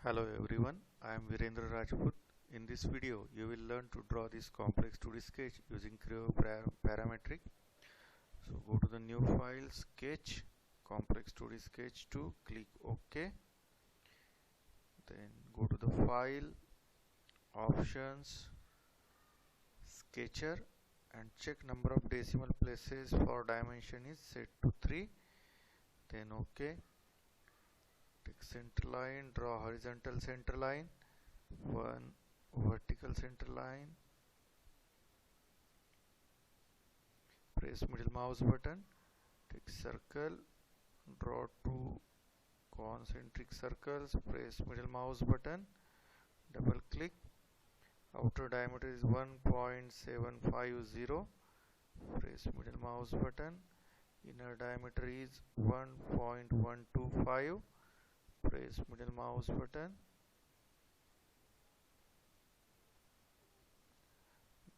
Hello everyone, I am Virendra Rajput. In this video, you will learn to draw this complex 2D sketch using Creo Parametric. So go to the new file, sketch, complex 2D sketch 2, click OK. Then go to the file, options, sketcher, and check number of decimal places for dimension is set to 3. Then OK. Take center line, draw horizontal center line, one vertical center line, press middle mouse button, take circle, draw two concentric circles, press middle mouse button, double click, outer diameter is 1.750, press middle mouse button, inner diameter is 1.125, press middle mouse button,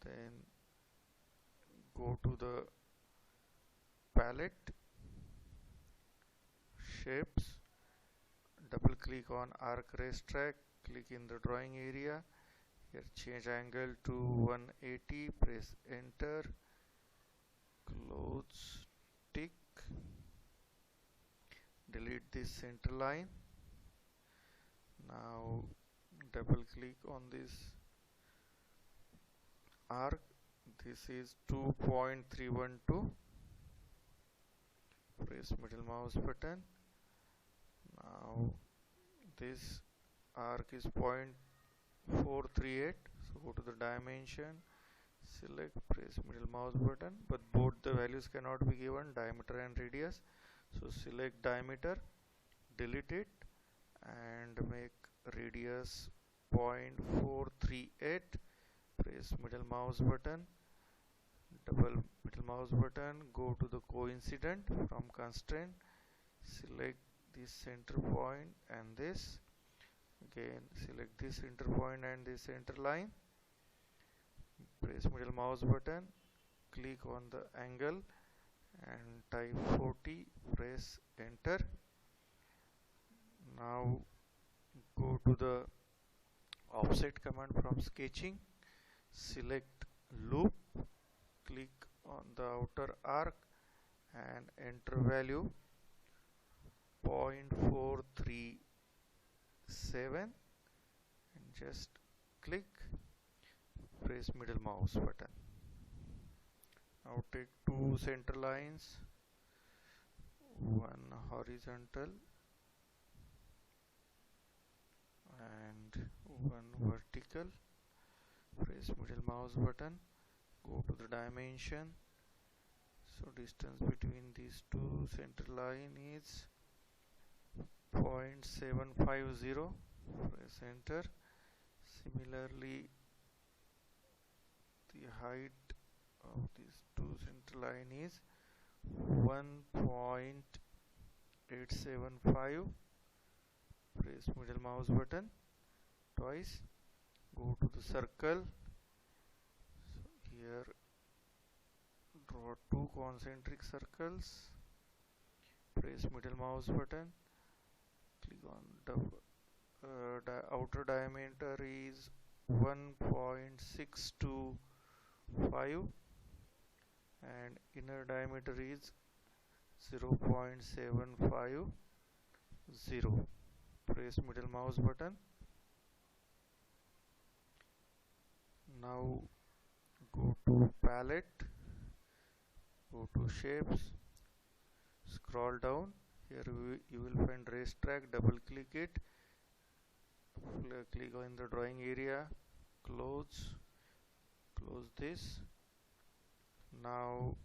then go to the palette, shapes, double click on arc racetrack, click in the drawing area, here change angle to 180, press enter, close, tick, delete this center line. Now double click on this arc, this is 2.312, press middle mouse button. Now this arc is 0.438, so go to the dimension, select, press middle mouse button, but both the values cannot be given, diameter and radius. So select diameter, delete it, and make radius 0.438, press middle mouse button, double middle mouse button, go to the coincident from constraint, select this center point and this, again select this center point and this center line, press middle mouse button, click on the angle and type 40, press enter. Now go to the offset command from sketching, select loop, click on the outer arc and enter value 0.437 and just click, press middle mouse button. Now take two center lines, one horizontal and one vertical, press middle mouse button, go to the dimension, so distance between these two center line is 0.750, press enter. Similarly, the height of these two center line is 1.875, press middle mouse button twice, go to the circle, so here draw two concentric circles, press middle mouse button, click on outer diameter is 1.625 and inner diameter is 0.750, press middle mouse button. Now go to palette, go to shapes, scroll down, here you will find racetrack, double click it, click on the drawing area, close this. Now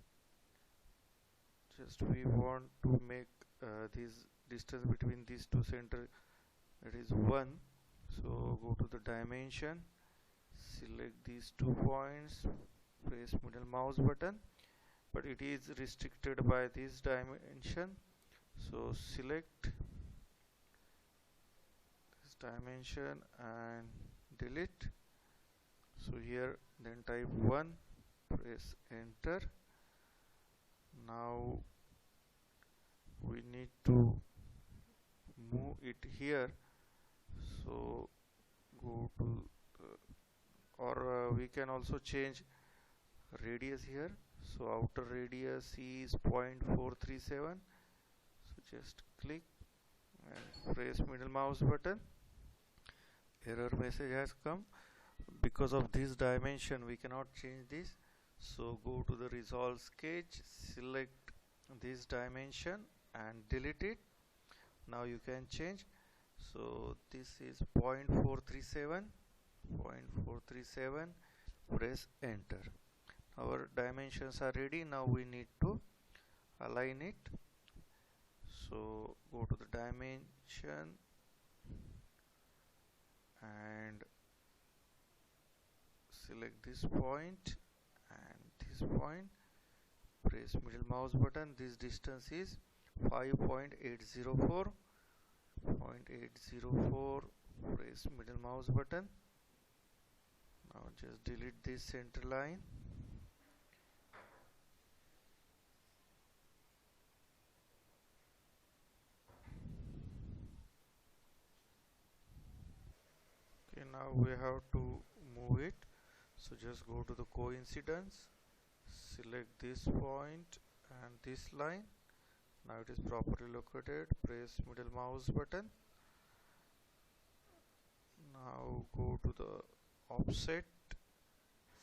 just we want to make this distance between these two center, it is 1, so go to the dimension, select these 2 points, press middle mouse button, but it is restricted by this dimension, so select this dimension and delete. So here then type 1, press enter. Now we need to move it here, so we can also change radius here. So outer radius is 0.437. So just click and press middle mouse button. Error message has come. Because of this dimension we cannot change this, so go to the resolve sketch, select this dimension and delete it. Now you can change. So this is 0.437, 0.437. Press enter. Our dimensions are ready. Now we need to align it. So go to the dimension and select this point and this point. Press middle mouse button. This distance is 5.804. 0.804. Press middle mouse button. Now just delete this center line. Okay, now we have to move it. So just go to the coincidence, select this point and this line. Now it is properly located. Press middle mouse button. Now go to the offset,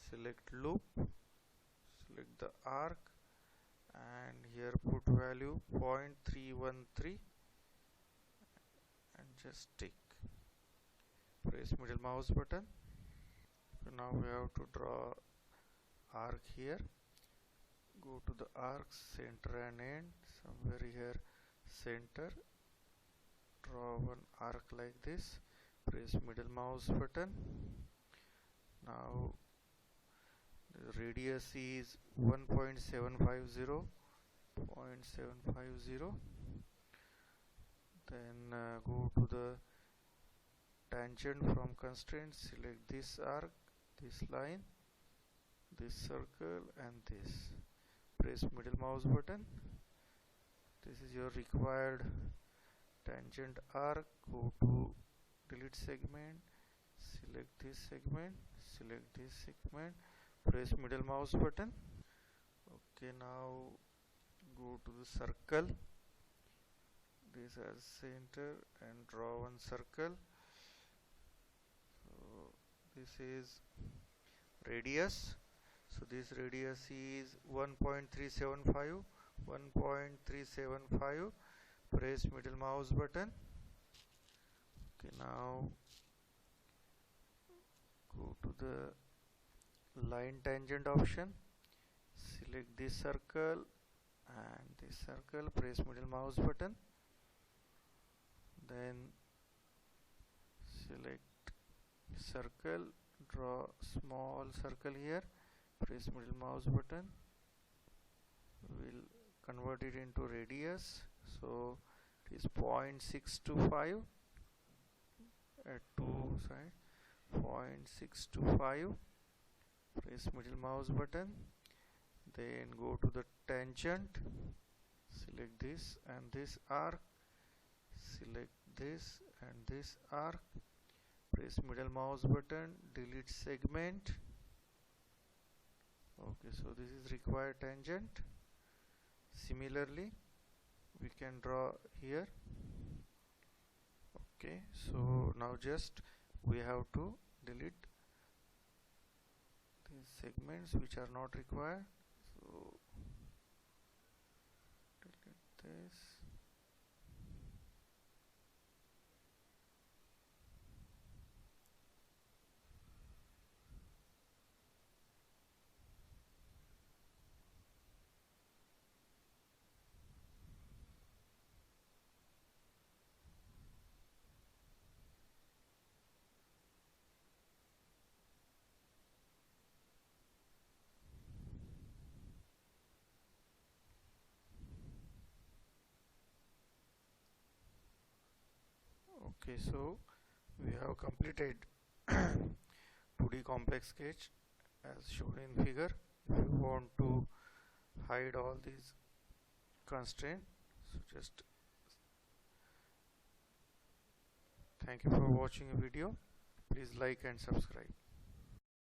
select loop, select the arc and here put value 0.313 and just tick. Press middle mouse button. So now we have to draw arc here. Go to the arc, center and end, somewhere here center. Draw one arc like this. Press middle mouse button. Now the radius is 1.750, 0.750. Then go to the tangent from constraints, select this arc, this line, this circle and this. Press middle mouse button. This is your required tangent arc. Go to delete segment, select this segment, select this segment, press middle mouse button. Okay, now go to the circle, this as center and draw one circle. So this is radius. So this radius is 1.375, 1.375. Press middle mouse button. Okay, now go to the line tangent option, select this circle and this circle, press middle mouse button, then select circle, draw small circle here, press middle mouse button. We'll convert it into radius, so it is 0.625 at two sides, 0.625. Press middle mouse button, then go to the tangent, select this and this arc, select this and this arc, press middle mouse button, delete segment. Okay, so this is required tangent. Similarly we can draw here. Okay, so now just we have to delete these segments which are not required. So delete this. Okay, so we have completed 2D complex sketch as shown in figure. If you want to hide all these constraints, so just thank you for watching the video. Please like and subscribe.